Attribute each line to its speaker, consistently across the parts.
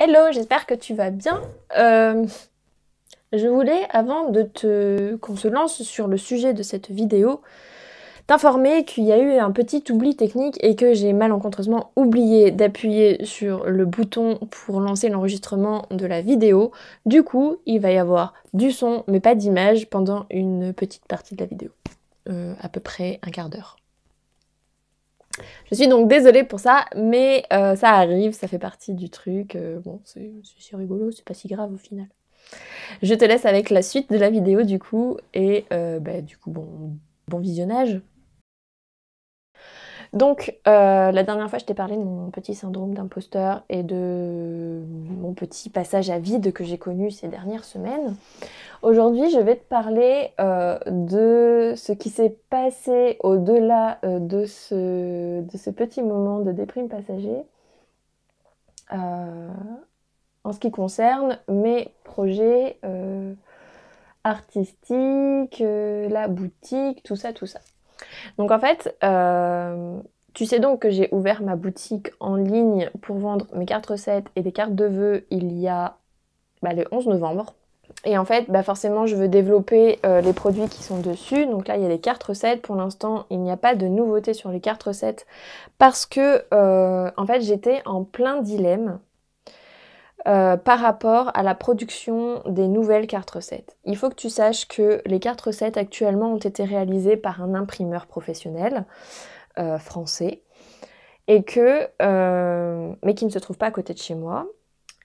Speaker 1: Hello, j'espère que tu vas bien. Je voulais, avant qu'on se lance sur le sujet de cette vidéo, t'informer qu'il y a eu un petit oubli technique et que j'ai malencontreusement oublié d'appuyer sur le bouton pour lancer l'enregistrement de la vidéo. Du coup, il va y avoir du son, mais pas d'image pendant une petite partie de la vidéo. À peu près un quart d'heure. Je suis donc désolée pour ça, mais ça arrive, ça fait partie du truc. Bon, c'est rigolo, c'est pas si grave au final. Je te laisse avec la suite de la vidéo du coup, et du coup, bon visionnage. Donc, la dernière fois, je t'ai parlé de mon petit syndrome d'imposteur et de mon petit passage à vide que j'ai connu ces dernières semaines. Aujourd'hui, je vais te parler de ce qui s'est passé au-delà de ce petit moment de déprime passager en ce qui concerne mes projets artistiques, la boutique, tout ça. Donc en fait, tu sais donc que j'ai ouvert ma boutique en ligne pour vendre mes cartes recettes et des cartes de vœux il y a le 11 novembre. Et en fait, forcément, je veux développer les produits qui sont dessus. Donc là, il y a les cartes recettes. Pour l'instant, il n'y a pas de nouveauté sur les cartes recettes parce que, en fait, j'étais en plein dilemme par rapport à la production des nouvelles cartes recettes. Il faut que tu saches que les cartes recettes actuellement ont été réalisées par un imprimeur professionnel français et que, mais qui ne se trouve pas à côté de chez moi.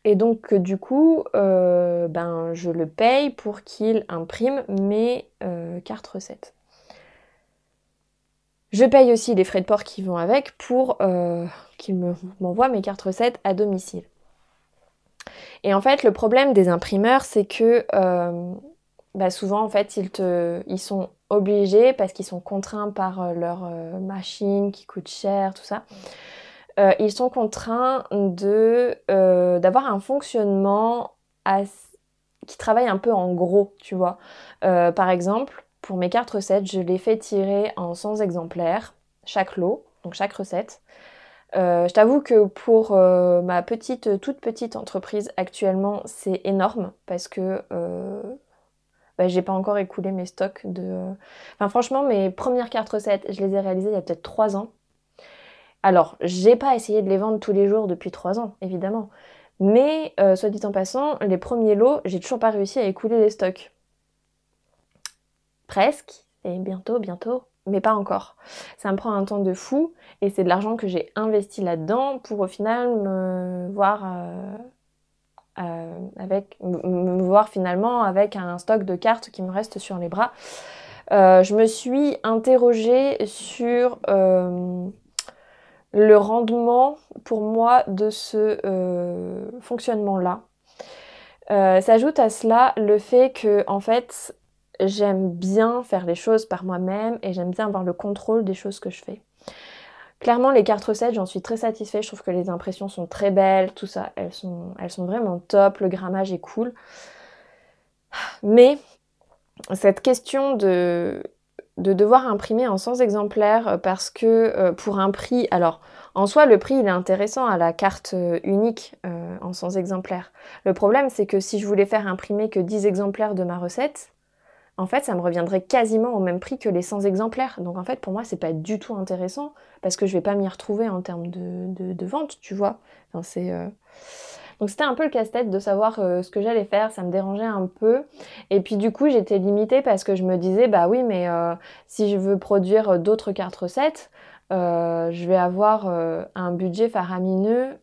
Speaker 1: Et donc, du coup, je le paye pour qu'il imprime mes cartes recettes. Je paye aussi les frais de port qui vont avec pour qu'il m'envoie mes cartes recettes à domicile. Et en fait, le problème des imprimeurs, c'est que souvent, en fait, ils sont obligés, parce qu'ils sont contraints par leur machine qui coûte cher, tout ça, ils sont contraints d'avoir un fonctionnement qui travaille un peu en gros, tu vois. Par exemple, pour mes cartes recettes, je les fais tirer en 100 exemplaires, chaque lot, donc chaque recette. Je t'avoue que pour ma toute petite entreprise actuellement, c'est énorme parce que j'ai pas encore écoulé mes stocks franchement, mes premières cartes recettes, je les ai réalisées il y a peut-être 3 ans. Alors, j'ai pas essayé de les vendre tous les jours depuis 3 ans, évidemment. Mais, soit dit en passant, les premiers lots, j'ai toujours pas réussi à écouler les stocks. Presque, et bientôt, mais pas encore. Ça me prend un temps de fou, et c'est de l'argent que j'ai investi là-dedans pour au final me voir finalement avec un stock de cartes qui me reste sur les bras. Je me suis interrogée sur le rendement pour moi de ce fonctionnement-là. S'ajoute à cela le fait que, en fait, j'aime bien faire les choses par moi-même et j'aime bien avoir le contrôle des choses que je fais. Clairement, les cartes recettes, j'en suis très satisfaite. Je trouve que les impressions sont très belles, tout ça. Elles sont vraiment top, le grammage est cool. Mais cette question de devoir imprimer en 100 exemplaires parce que pour un prix... Alors, en soi, le prix, il est intéressant à la carte unique en 100 exemplaires. Le problème, c'est que si je voulais faire imprimer que 10 exemplaires de ma recette, en fait, ça me reviendrait quasiment au même prix que les 100 exemplaires. Donc en fait, pour moi, c'est pas du tout intéressant parce que je vais pas m'y retrouver en termes de vente, tu vois. Enfin, Donc c'était un peu le casse-tête de savoir ce que j'allais faire, ça me dérangeait un peu. Et puis du coup, j'étais limitée parce que je me disais, bah oui, mais si je veux produire d'autres cartes recettes, je vais avoir un budget faramineux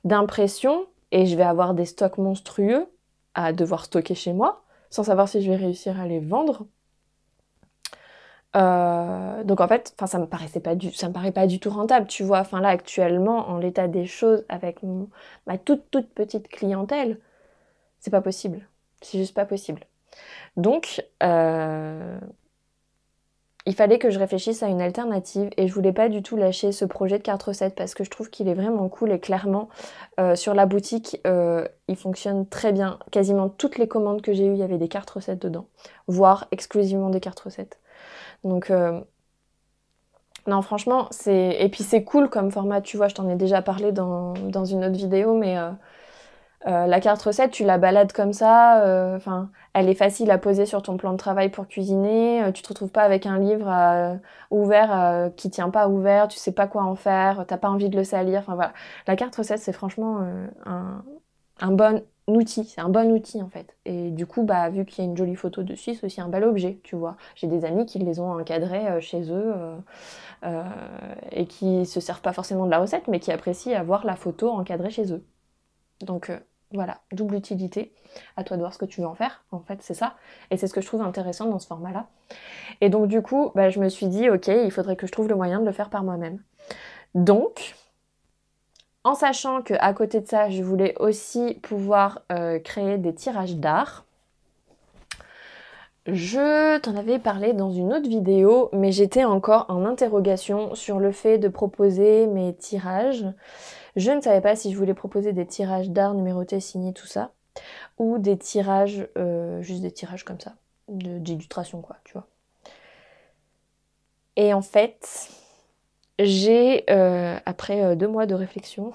Speaker 1: d'impression et je vais avoir des stocks monstrueux à devoir stocker chez moi, sans savoir si je vais réussir à les vendre. Donc en fait, ça me paraît pas du tout rentable, tu vois. Enfin là, actuellement, en l'état des choses, avec ma toute petite clientèle, c'est pas possible. C'est juste pas possible. Donc, il fallait que je réfléchisse à une alternative et je voulais pas du tout lâcher ce projet de carte recette parce que je trouve qu'il est vraiment cool et clairement, sur la boutique, il fonctionne très bien. Quasiment toutes les commandes que j'ai eues, il y avait des cartes recettes dedans, voire exclusivement des cartes recettes. Donc Non, franchement, c'est... Et puis c'est cool comme format, tu vois, je t'en ai déjà parlé dans une autre vidéo, mais la carte recette, tu la balades comme ça, enfin, elle est facile à poser sur ton plan de travail pour cuisiner, tu te retrouves pas avec un livre ouvert qui tient pas ouvert, tu sais pas quoi en faire, t'as pas envie de le salir, enfin voilà. La carte recette, c'est franchement un bon outil, c'est un bon outil en fait. Et du coup, bah, vu qu'il y a une jolie photo dessus, c'est aussi un bel objet, tu vois. J'ai des amis qui les ont encadrés chez eux euh, et qui se servent pas forcément de la recette, mais qui apprécient avoir la photo encadrée chez eux. Donc voilà, double utilité. À toi de voir ce que tu veux en faire, en fait, c'est ça. Et c'est ce que je trouve intéressant dans ce format-là. Et donc du coup, bah, je me suis dit, ok, il faudrait que je trouve le moyen de le faire par moi-même. Donc, en sachant qu'à côté de ça, je voulais aussi pouvoir créer des tirages d'art. Je t'en avais parlé dans une autre vidéo, mais j'étais encore en interrogation sur le fait de proposer mes tirages. Je ne savais pas si je voulais proposer des tirages d'art numérotés, signés, tout ça, ou des tirages, juste des tirages comme ça, d'illustration quoi, tu vois. Et en fait, j'ai, après 2 mois de réflexion,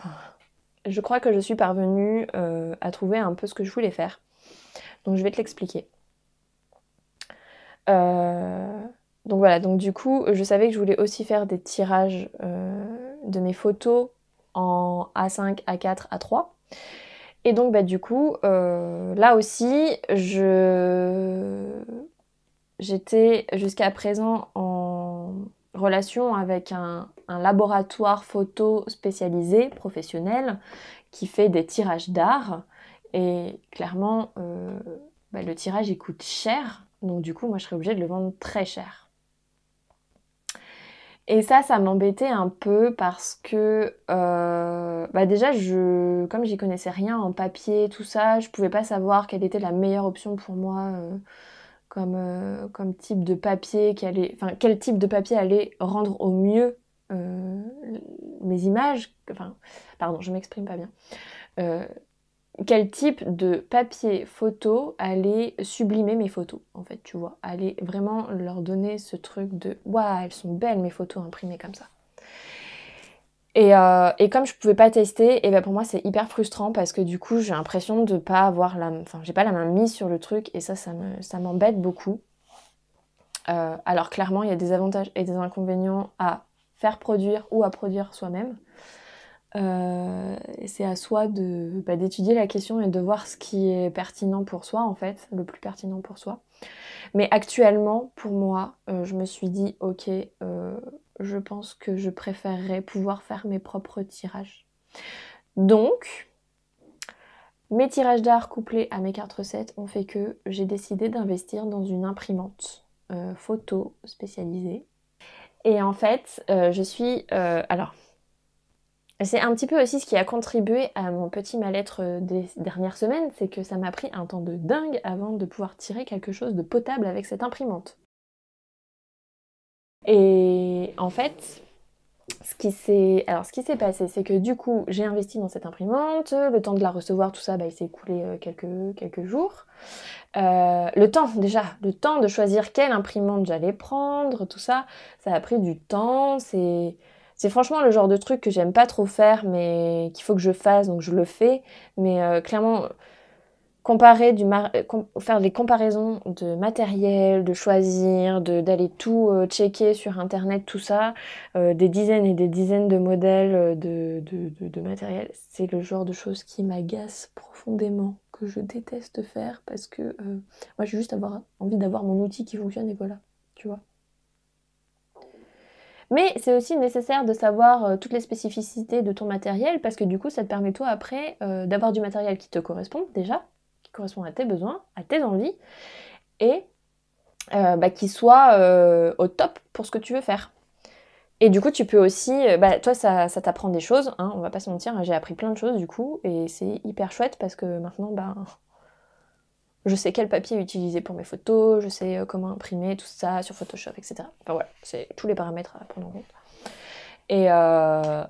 Speaker 1: je crois que je suis parvenue à trouver un peu ce que je voulais faire. Donc je vais te l'expliquer. Donc voilà, donc du coup, je savais que je voulais aussi faire des tirages de mes photos en A5, A4, A3. Et donc bah du coup, là aussi, j'étais jusqu'à présent en relation avec un laboratoire photo spécialisé, professionnel, qui fait des tirages d'art. Et clairement, bah, le tirage il coûte cher, donc du coup moi je serais obligée de le vendre très cher. Et ça m'embêtait un peu parce que bah déjà comme j'y connaissais rien en papier, tout ça, je pouvais pas savoir quelle était la meilleure option pour moi comme type de papier enfin quel type de papier allait rendre au mieux mes images, enfin pardon je m'exprime pas bien. Quel type de papier photo allait sublimer mes photos, en fait, tu vois. Allait vraiment leur donner ce truc de « Waouh, elles sont belles mes photos imprimées comme ça ». Et comme je pouvais pas tester, et ben pour moi c'est hyper frustrant parce que du coup j'ai l'impression de pas avoir j'ai pas la main mise sur le truc et ça m'embête beaucoup. Alors clairement il y a des avantages et des inconvénients à faire produire ou à produire soi-même. C'est à soi d'étudier la question et de voir ce qui est pertinent pour soi en fait, le plus pertinent pour soi. Mais actuellement, pour moi, je me suis dit ok, je pense que je préférerais pouvoir faire mes propres tirages. Donc, mes tirages d'art couplés à mes cartes recettes ont fait que j'ai décidé d'investir dans une imprimante photo spécialisée. Et en fait, je suis... alors, c'est un petit peu aussi ce qui a contribué à mon petit mal-être des dernières semaines, c'est que ça m'a pris un temps de dingue avant de pouvoir tirer quelque chose de potable avec cette imprimante. Et en fait, ce qui s'est passé, c'est que du coup, j'ai investi dans cette imprimante, le temps de la recevoir, tout ça, bah, il s'est écoulé quelques jours. Le temps de choisir quelle imprimante j'allais prendre, tout ça, ça a pris du temps, c'est franchement le genre de truc que j'aime pas trop faire, mais qu'il faut que je fasse, donc je le fais. Mais clairement, faire des comparaisons de matériel, de choisir, d'aller tout checker sur internet, tout ça, des dizaines et des dizaines de modèles de matériel, c'est le genre de choses qui m'agace profondément, que je déteste faire parce que moi j'ai juste envie d'avoir mon outil qui fonctionne et voilà, tu vois. Mais c'est aussi nécessaire de savoir toutes les spécificités de ton matériel parce que du coup ça te permet toi après d'avoir du matériel qui te correspond déjà, qui correspond à tes besoins, à tes envies et qui soit au top pour ce que tu veux faire. Et du coup tu peux aussi, toi ça t'apprend des choses, hein, on va pas se mentir, j'ai appris plein de choses du coup et c'est hyper chouette parce que maintenant je sais quel papier utiliser pour mes photos, je sais comment imprimer tout ça sur Photoshop, etc. Enfin voilà, c'est tous les paramètres à prendre en compte.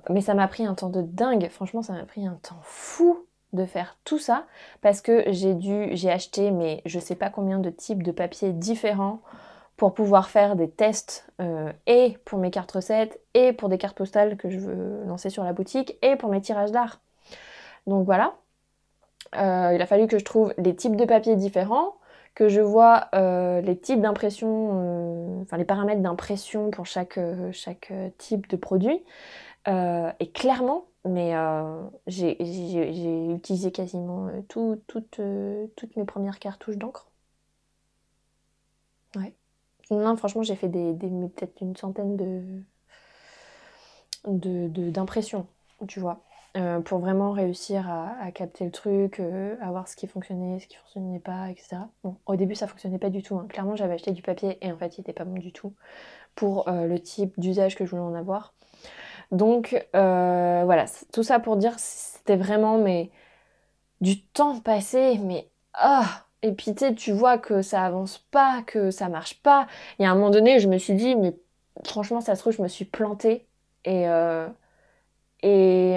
Speaker 1: Mais ça m'a pris un temps de dingue, franchement ça m'a pris un temps fou de faire tout ça parce que j'ai acheté mais je sais pas combien de types de papiers différents pour pouvoir faire des tests et pour mes cartes recettes et pour des cartes postales que je veux lancer sur la boutique et pour mes tirages d'art. Donc voilà, il a fallu que je trouve les types de papier différents, que je vois les types d'impression, enfin les paramètres d'impression pour chaque type de produit. Et clairement, mais j'ai utilisé quasiment toutes mes premières cartouches d'encre. Ouais. Non, franchement, j'ai fait peut-être une centaine d'impressions, tu vois. Pour vraiment réussir à capter le truc, à voir ce qui fonctionnait, ce qui fonctionnait pas, etc. Bon, au début, ça fonctionnait pas du tout. Hein. Clairement, j'avais acheté du papier et en fait, il était pas bon du tout pour le type d'usage que je voulais en avoir. Donc, voilà, tout ça pour dire, c'était vraiment du temps passé, mais et puis tu vois que ça avance pas, que ça marche pas. Il y a un moment donné, je me suis dit, mais franchement, ça se trouve, je me suis plantée. Et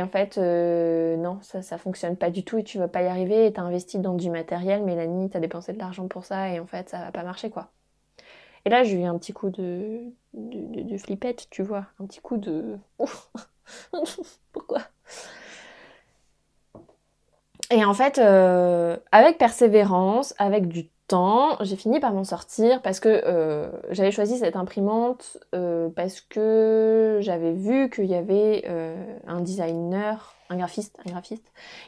Speaker 1: en fait, non, ça fonctionne pas du tout et tu vas pas y arriver. T'as investi dans du matériel, Mélanie, t'as dépensé de l'argent pour ça et en fait, ça va pas marcher, quoi. Et là, j'ai eu un petit coup de flippette, tu vois. Un petit coup de... Ouf. Pourquoi? Et en fait, avec persévérance, avec du temps, j'ai fini par m'en sortir parce que j'avais choisi cette imprimante parce que j'avais vu qu'il y avait un designer, un graphiste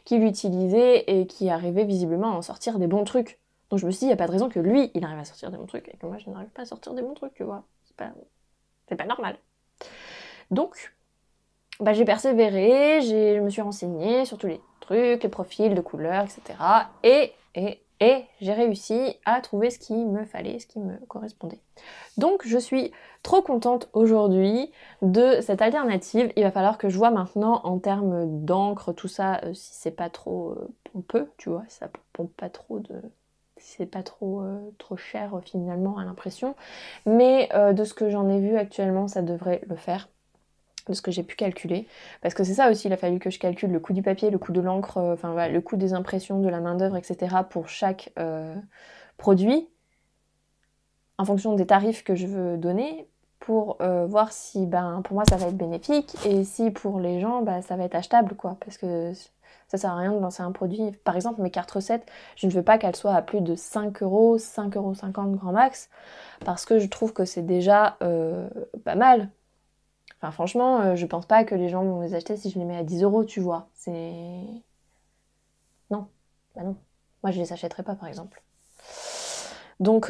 Speaker 1: qui l'utilisait et qui arrivait visiblement à en sortir des bons trucs. Donc je me suis dit, il n'y a pas de raison que lui, il arrive à sortir des bons trucs et que moi, je n'arrive pas à sortir des bons trucs, tu vois. C'est pas normal. Donc, j'ai persévéré, je me suis renseignée sur tous les trucs, les profils de couleurs, etc. Et j'ai réussi à trouver ce qui me fallait, ce qui me correspondait. Donc je suis trop contente aujourd'hui de cette alternative. Il va falloir que je vois maintenant en termes d'encre, tout ça, si c'est pas trop pompeux, tu vois, si ça pompe pas trop si c'est pas trop cher finalement à l'impression. Mais de ce que j'en ai vu actuellement, ça devrait le faire. De ce que j'ai pu calculer, parce que c'est ça aussi, il a fallu que je calcule le coût du papier, le coût de l'encre, enfin voilà, le coût des impressions, de la main d'œuvre, etc. pour chaque produit, en fonction des tarifs que je veux donner, pour voir si pour moi ça va être bénéfique et si pour les gens ça va être achetable, quoi, parce que ça sert à rien de lancer un produit. Par exemple, mes cartes recettes, je ne veux pas qu'elles soient à plus de 5 €, 5,50 € grand max, parce que je trouve que c'est déjà pas mal. Enfin, franchement, je pense pas que les gens vont les acheter si je les mets à 10 €, tu vois. Non. Non. Moi, je les achèterais pas, par exemple. Donc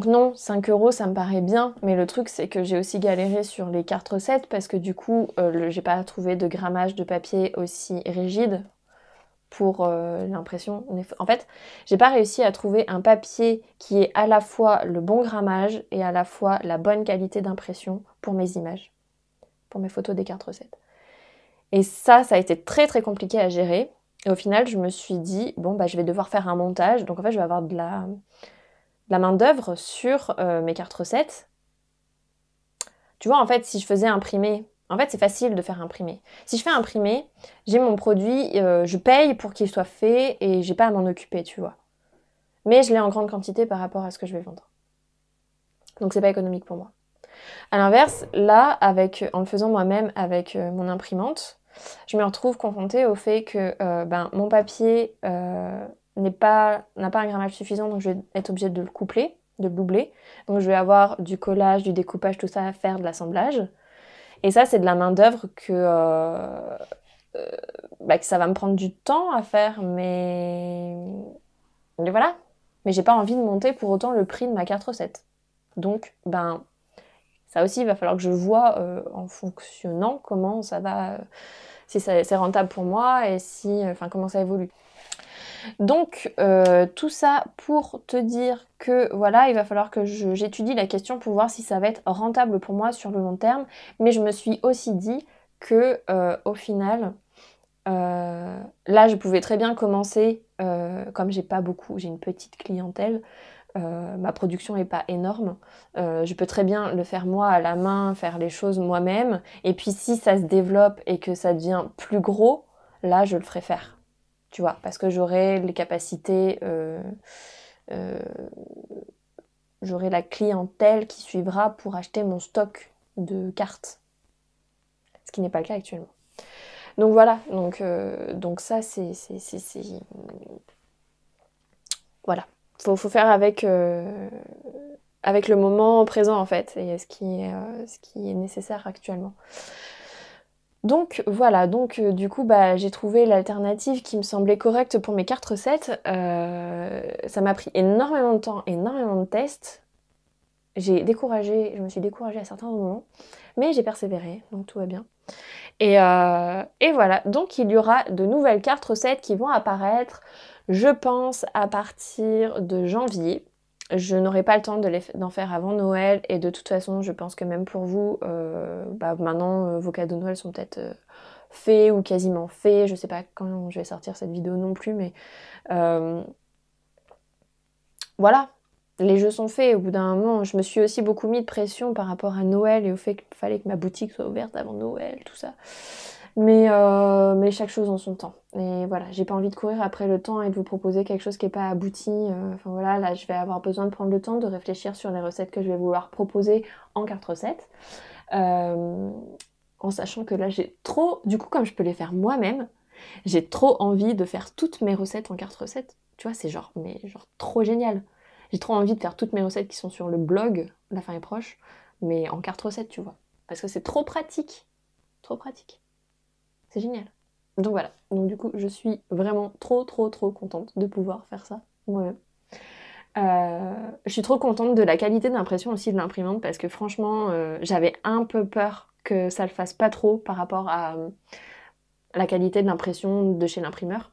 Speaker 1: non, 5 €, ça me paraît bien. Mais le truc, c'est que j'ai aussi galéré sur les cartes recettes parce que du coup, j'ai pas trouvé de grammage de papier aussi rigide pour l'impression. En fait, j'ai pas réussi à trouver un papier qui ait à la fois le bon grammage et à la fois la bonne qualité d'impression pour mes images, pour mes photos des cartes recettes. Et ça a été très très compliqué à gérer. Et au final, je me suis dit, bon, je vais devoir faire un montage. Donc en fait, je vais avoir de la main d'œuvre sur mes cartes recettes. Tu vois, en fait, si je faisais imprimer, en fait, c'est facile de faire imprimer. Si je fais imprimer, j'ai mon produit, je paye pour qu'il soit fait et j'ai pas à m'en occuper, tu vois. Mais je l'ai en grande quantité par rapport à ce que je vais vendre. Donc c'est pas économique pour moi. À l'inverse, là, en le faisant moi-même avec mon imprimante, je me retrouve confrontée au fait que mon papier n'a pas un grammage suffisant, donc je vais être obligée de le coupler, de le doubler. Donc je vais avoir du collage, du découpage, tout ça à faire, de l'assemblage. Et ça, c'est de la main-d'œuvre que ça va me prendre du temps à faire, mais voilà. Mais j'ai pas envie de monter pour autant le prix de ma carte recette. Donc, ça aussi, il va falloir que je vois en fonctionnant comment ça va, si c'est rentable pour moi et comment ça évolue. Donc, tout ça pour te dire que voilà, il va falloir que j'étudie la question pour voir si ça va être rentable pour moi sur le long terme. Mais je me suis aussi dit que au final, là, je pouvais très bien commencer, comme j'ai une petite clientèle, ma production n'est pas énorme, je peux très bien le faire moi à la main, faire les choses moi-même, et puis si ça se développe et que ça devient plus gros, là je le ferai faire, tu vois, parce que j'aurai les capacités j'aurai la clientèle qui suivra pour acheter mon stock de cartes. Ce qui n'est pas le cas actuellement. Donc voilà, donc ça c'est... Voilà. Faut faire avec le moment présent en fait, et ce qui est nécessaire actuellement. Donc voilà, du coup j'ai trouvé l'alternative qui me semblait correcte pour mes cartes recettes. Ça m'a pris énormément de temps, énormément de tests. Je me suis découragée à certains moments, mais j'ai persévéré, donc tout va bien. Et voilà, donc il y aura de nouvelles cartes recettes qui vont apparaître, je pense, à partir de janvier. Je n'aurai pas le temps d'en faire avant Noël, et de toute façon, je pense que même pour vous, maintenant, vos cadeaux de Noël sont peut-être faits ou quasiment faits. Je sais pas quand je vais sortir cette vidéo non plus, mais voilà. Les jeux sont faits. Au bout d'un moment, je me suis aussi beaucoup mis de pression par rapport à Noël et au fait qu'il fallait que ma boutique soit ouverte avant Noël, tout ça. Mais chaque chose en son temps. Et voilà, j'ai pas envie de courir après le temps et de vous proposer quelque chose qui n'est pas abouti. Enfin voilà, là je vais avoir besoin de prendre le temps de réfléchir sur les recettes que je vais vouloir proposer en carte recette. En sachant que là j'ai trop... Du coup, comme je peux les faire moi-même, j'ai trop envie de faire toutes mes recettes en carte recette. Tu vois, c'est genre trop génial. J'ai trop envie de faire toutes mes recettes qui sont sur le blog, La fin est proche, mais en carte recette, tu vois. Parce que c'est trop pratique. Trop pratique. C'est génial. Donc voilà. Donc du coup, je suis vraiment trop contente de pouvoir faire ça moi-même. Je suis trop contente de la qualité d'impression aussi de l'imprimante, parce que franchement, j'avais un peu peur que ça le fasse pas trop par rapport à la qualité de l'impression de chez l'imprimeur.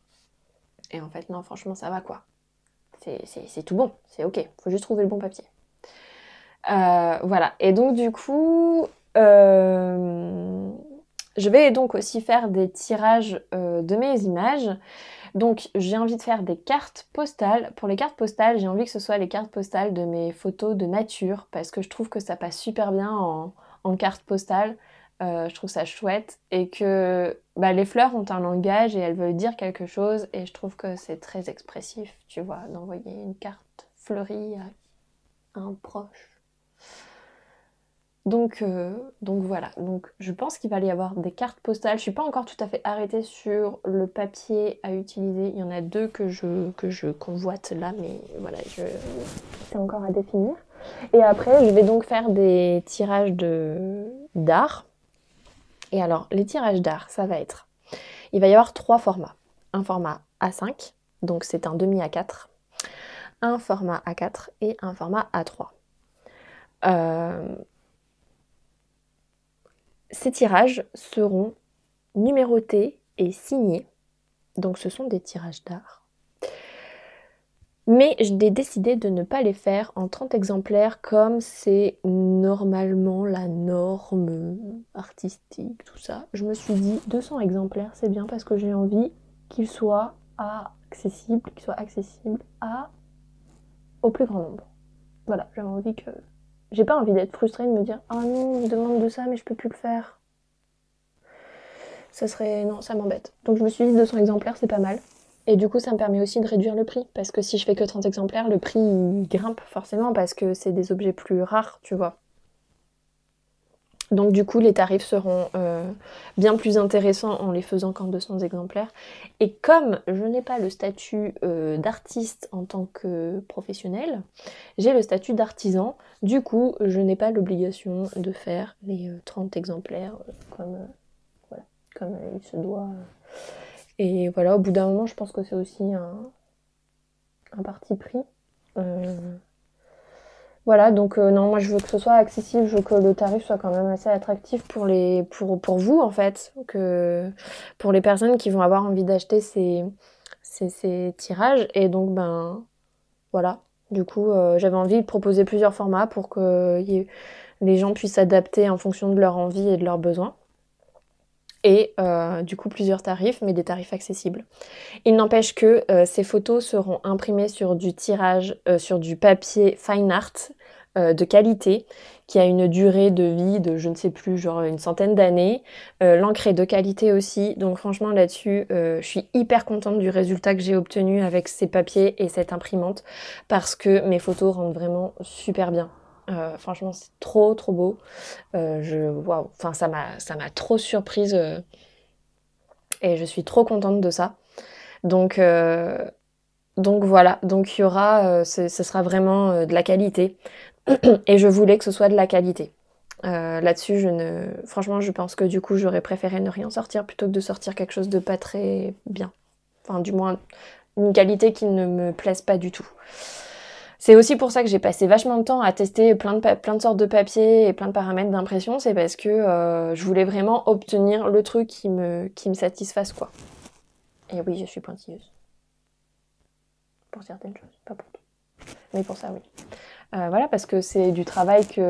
Speaker 1: Et en fait, non, franchement, ça va quoi. C'est tout bon, c'est ok, faut juste trouver le bon papier. Voilà, et donc du coup, je vais donc aussi faire des tirages de mes images. Donc j'ai envie de faire des cartes postales. Pour les cartes postales, j'ai envie que ce soit les cartes postales de mes photos de nature, parce que je trouve que ça passe super bien en carte postale. Je trouve ça chouette, et que les fleurs ont un langage et elles veulent dire quelque chose, et je trouve que c'est très expressif, tu vois, d'envoyer une carte fleurie à un proche. Donc voilà, donc je pense qu'il va y avoir des cartes postales. Je suis pas encore tout à fait arrêtée sur le papier à utiliser. Il y en a deux que je convoite là, mais voilà, c'est encore à définir. Et après, je vais donc faire des tirages d'art. Et alors, les tirages d'art, ça va être... Il va y avoir 3 formats. Un format A5, donc c'est un demi A4. Un format A4 et un format A3. Ces tirages seront numérotés et signés. Donc ce sont des tirages d'art. Mais j'ai décidé de ne pas les faire en 30 exemplaires comme c'est normalement la norme artistique, tout ça. Je me suis dit 200 exemplaires, c'est bien, parce que j'ai envie qu'ils soient accessibles au plus grand nombre. Voilà, j'avais envie que... J'ai pas envie d'être frustrée de me dire « Ah non, on me demande de ça mais je peux plus le faire ». Ça serait... Non, ça m'embête. Donc je me suis dit 200 exemplaires, c'est pas mal. Et du coup, ça me permet aussi de réduire le prix, parce que si je fais que 30 exemplaires, le prix il grimpe forcément, parce que c'est des objets plus rares, tu vois. Donc du coup, les tarifs seront bien plus intéressants en les faisant qu'en 200 exemplaires. Et comme je n'ai pas le statut d'artiste en tant que professionnel, j'ai le statut d'artisan. Du coup, je n'ai pas l'obligation de faire les 30 exemplaires comme il se doit. Et voilà, au bout d'un moment, je pense que c'est aussi un parti pris. Voilà, donc non, moi je veux que ce soit accessible, je veux que le tarif soit quand même assez attractif pour vous en fait, que pour les personnes qui vont avoir envie d'acheter ces tirages. Et donc voilà, du coup j'avais envie de proposer plusieurs formats pour que les gens puissent s'adapter en fonction de leur envie et de leurs besoins. Et du coup plusieurs tarifs, mais des tarifs accessibles. Il n'empêche que ces photos seront imprimées sur du tirage, sur du papier fine art, de qualité, qui a une durée de vie de je ne sais plus, genre une centaine d'années. L'encre est de qualité aussi, donc franchement là-dessus, je suis hyper contente du résultat que j'ai obtenu avec ces papiers et cette imprimante, parce que mes photos rendent vraiment super bien. Franchement, c'est trop trop beau. Waouh, enfin ça m'a trop surprise et je suis trop contente de ça. Donc, donc voilà, donc il y aura, ce sera vraiment de la qualité. Et je voulais que ce soit de la qualité. Là-dessus, franchement, je pense que du coup, j'aurais préféré ne rien sortir plutôt que de sortir quelque chose de pas très bien. Enfin, du moins, une qualité qui ne me plaise pas du tout. C'est aussi pour ça que j'ai passé vachement de temps à tester plein de sortes de papiers et plein de paramètres d'impression. C'est parce que je voulais vraiment obtenir le truc qui me satisfasse, quoi. Et oui, je suis pointilleuse. Pour certaines choses, pas pour tout. Mais pour ça, oui. Voilà, parce que c'est du travail qui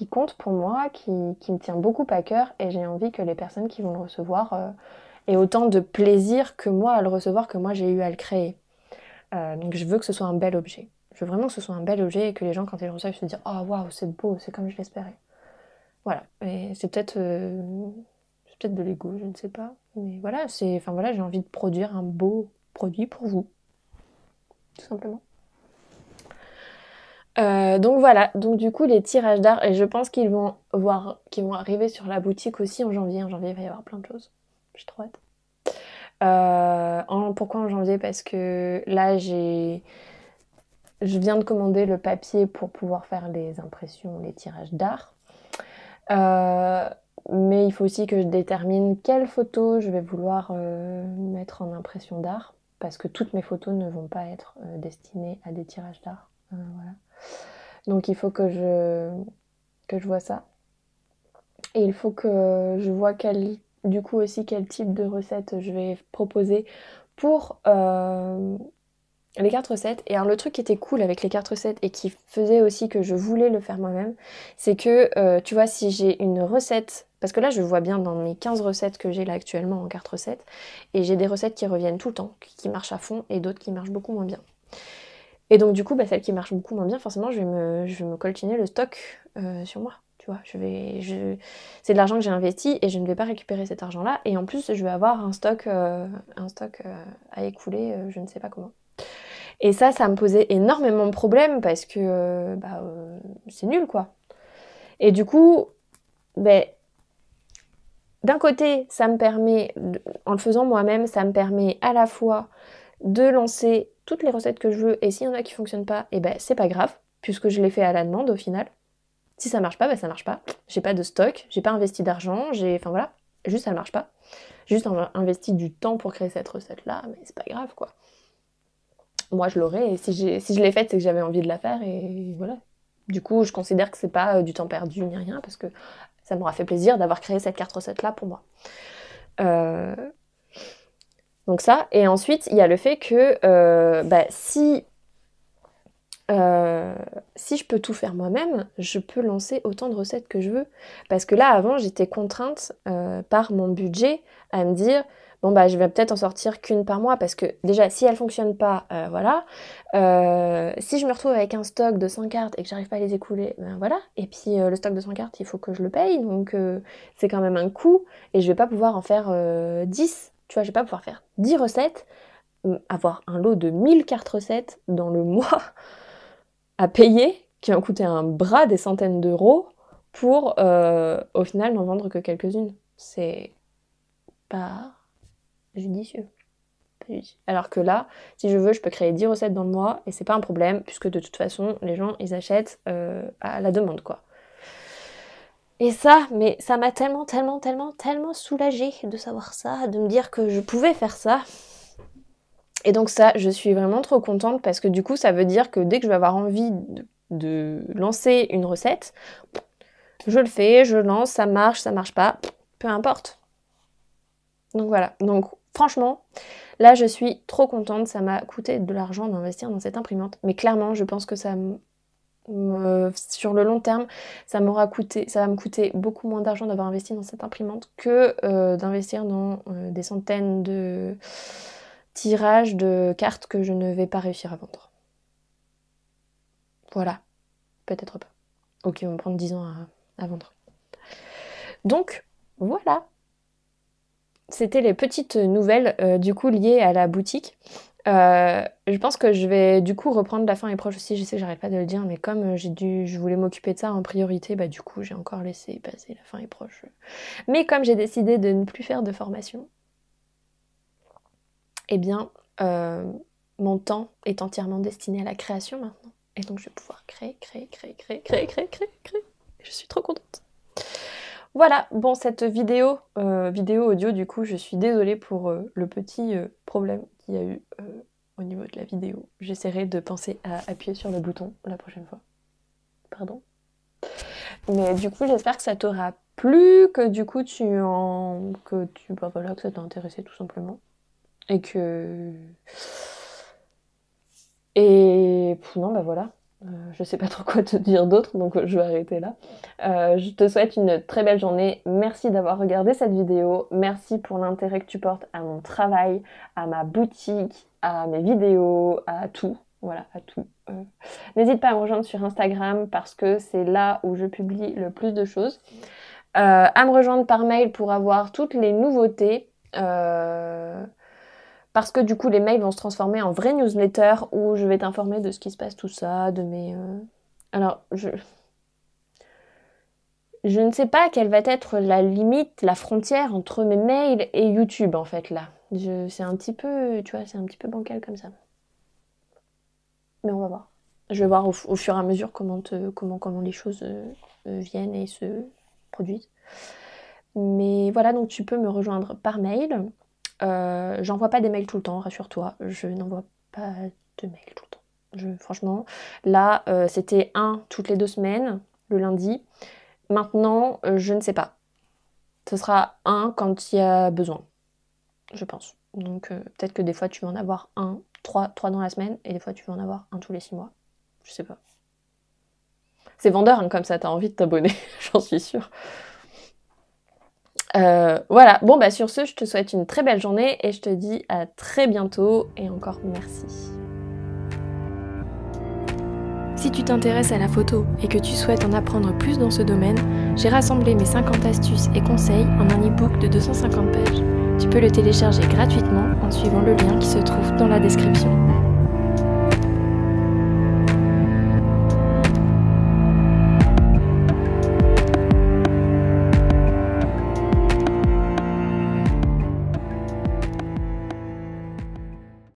Speaker 1: compte pour moi, qui me tient beaucoup à cœur, et j'ai envie que les personnes qui vont le recevoir aient autant de plaisir que moi à le recevoir, que moi j'ai eu à le créer. Donc je veux que ce soit un bel objet. Je veux vraiment que ce soit un bel objet et que les gens, quand ils le reçoivent, se disent « Oh waouh, c'est beau, c'est comme je l'espérais ». Voilà, et c'est peut-être de l'ego, je ne sais pas. Mais voilà, j'ai envie de produire un beau produit pour vous, tout simplement. Donc voilà, donc du coup les tirages d'art, et je pense qu'ils vont arriver sur la boutique aussi en janvier. En janvier, il va y avoir plein de choses. J'ai trop hâte. Pourquoi en janvier? Parce que là, je viens de commander le papier pour pouvoir faire les impressions, les tirages d'art. Mais il faut aussi que je détermine quelles photos je vais vouloir mettre en impression d'art, parce que toutes mes photos ne vont pas être destinées à des tirages d'art. Voilà. Donc il faut que je vois ça. Et il faut que je vois du coup aussi quel type de recette je vais proposer pour les cartes recettes. Et alors le truc qui était cool avec les cartes recettes et qui faisait aussi que je voulais le faire moi-même, c'est que tu vois, si j'ai une recette, parce que là je vois bien dans mes 15 recettes que j'ai là actuellement en cartes recettes, et j'ai des recettes qui reviennent tout le temps, qui marchent à fond, et d'autres qui marchent beaucoup moins bien. Et donc du coup, celle qui marche beaucoup moins bien, forcément, je vais me coltiner le stock sur moi. Tu vois, c'est de l'argent que j'ai investi et je ne vais pas récupérer cet argent-là. Et en plus, je vais avoir un stock à écouler, je ne sais pas comment. Et ça me posait énormément de problèmes parce que c'est nul, quoi. Et du coup, ben, d'un côté, ça me permet, en le faisant moi-même, ça me permet à la fois de lancer toutes les recettes que je veux, et s'il y en a qui fonctionnent pas, et ben c'est pas grave, puisque je les fais à la demande au final. Si ça marche pas, ben ça marche pas. J'ai pas de stock, j'ai pas investi d'argent, enfin voilà, juste ça ne marche pas. J'ai juste investi du temps pour créer cette recette-là, mais c'est pas grave, quoi. Moi je l'aurais, et si je l'ai faite, c'est que j'avais envie de la faire, et voilà. Du coup, je considère que c'est pas du temps perdu ni rien, parce que ça m'aura fait plaisir d'avoir créé cette carte recette-là pour moi. Donc ça, et ensuite, il y a le fait que si je peux tout faire moi-même, je peux lancer autant de recettes que je veux. Parce que là, avant, j'étais contrainte par mon budget à me dire, bon je vais peut-être en sortir qu'une par mois, parce que déjà, si elle fonctionne pas, voilà. Si je me retrouve avec un stock de 100 cartes et que j'arrive pas à les écouler, ben voilà. Et puis le stock de 100 cartes, il faut que je le paye, donc c'est quand même un coût, et je vais pas pouvoir en faire 10. Tu vois, je vais pas pouvoir faire 10 recettes, avoir un lot de 1000 cartes recettes dans le mois à payer, qui ont coûté un bras, des centaines d'euros, pour au final n'en vendre que quelques-unes. C'est pas judicieux. Alors que là, si je veux, je peux créer 10 recettes dans le mois, et c'est pas un problème, puisque de toute façon, les gens, ils achètent à la demande, quoi. Et ça, mais ça m'a tellement soulagée de savoir ça, de me dire que je pouvais faire ça. Et donc ça, je suis vraiment trop contente, parce que du coup, ça veut dire que dès que je vais avoir envie de lancer une recette, je le fais, je lance, ça marche pas, peu importe. Donc voilà, donc franchement, là je suis trop contente, ça m'a coûté de l'argent d'investir dans cette imprimante, mais clairement je pense que sur le long terme, ça va me coûter beaucoup moins d'argent d'avoir investi dans cette imprimante que d'investir dans des centaines de tirages de cartes que je ne vais pas réussir à vendre. Voilà, peut-être pas. Ok, ils vont me prendre 10 ans à vendre. Donc, voilà. C'était les petites nouvelles du coup liées à la boutique. Je pense que je vais du coup reprendre La fin est proche aussi. Je sais que j'arrête pas de le dire, mais comme je voulais m'occuper de ça en priorité, bah du coup j'ai encore laissé passer La fin est proche. Mais comme j'ai décidé de ne plus faire de formation, eh bien mon temps est entièrement destiné à la création maintenant. Et donc je vais pouvoir créer. Je suis trop contente. Voilà, bon, cette vidéo audio, du coup, je suis désolée pour le petit problème qu'il y a eu au niveau de la vidéo. J'essaierai de penser à appuyer sur le bouton la prochaine fois. Pardon. Mais du coup, j'espère que ça t'aura plu, que du coup, voilà, que ça t'a intéressé tout simplement. Non, bah voilà. Je sais pas trop quoi te dire d'autre, donc je vais arrêter là. Je te souhaite une très belle journée. Merci d'avoir regardé cette vidéo. Merci pour l'intérêt que tu portes à mon travail, à ma boutique, à mes vidéos, à tout. Voilà, à tout. N'hésite pas à me rejoindre sur Instagram parce que c'est là où je publie le plus de choses. À me rejoindre par mail pour avoir toutes les nouveautés. Parce que du coup, les mails vont se transformer en vraie newsletter où je vais t'informer de ce qui se passe, tout ça, de mes... Alors, je ne sais pas quelle va être la limite, la frontière entre mes mails et YouTube, en fait, là. C'est un petit peu, tu vois, c'est un petit peu bancal comme ça. Mais on va voir. Je vais voir au fur et à mesure comment les choses viennent et se produisent. Mais voilà, donc tu peux me rejoindre par mail. J'envoie pas des mails tout le temps, rassure-toi, je n'envoie pas de mails tout le temps. Franchement, là, c'était un toutes les 2 semaines, le lundi. Maintenant, je ne sais pas. Ce sera un quand il y a besoin, je pense. Donc peut-être que des fois tu vas en avoir trois dans la semaine, et des fois tu vas en avoir un tous les 6 mois. Je sais pas. C'est vendeur, hein, comme ça, t'as envie de t'abonner, j'en suis sûre. Voilà, bon bah sur ce, je te souhaite une très belle journée et je te dis à très bientôt et encore merci.
Speaker 2: Si tu t'intéresses à la photo et que tu souhaites en apprendre plus dans ce domaine, j'ai rassemblé mes 50 astuces et conseils en un e-book de 250 pages. Tu peux le télécharger gratuitement en suivant le lien qui se trouve dans la description.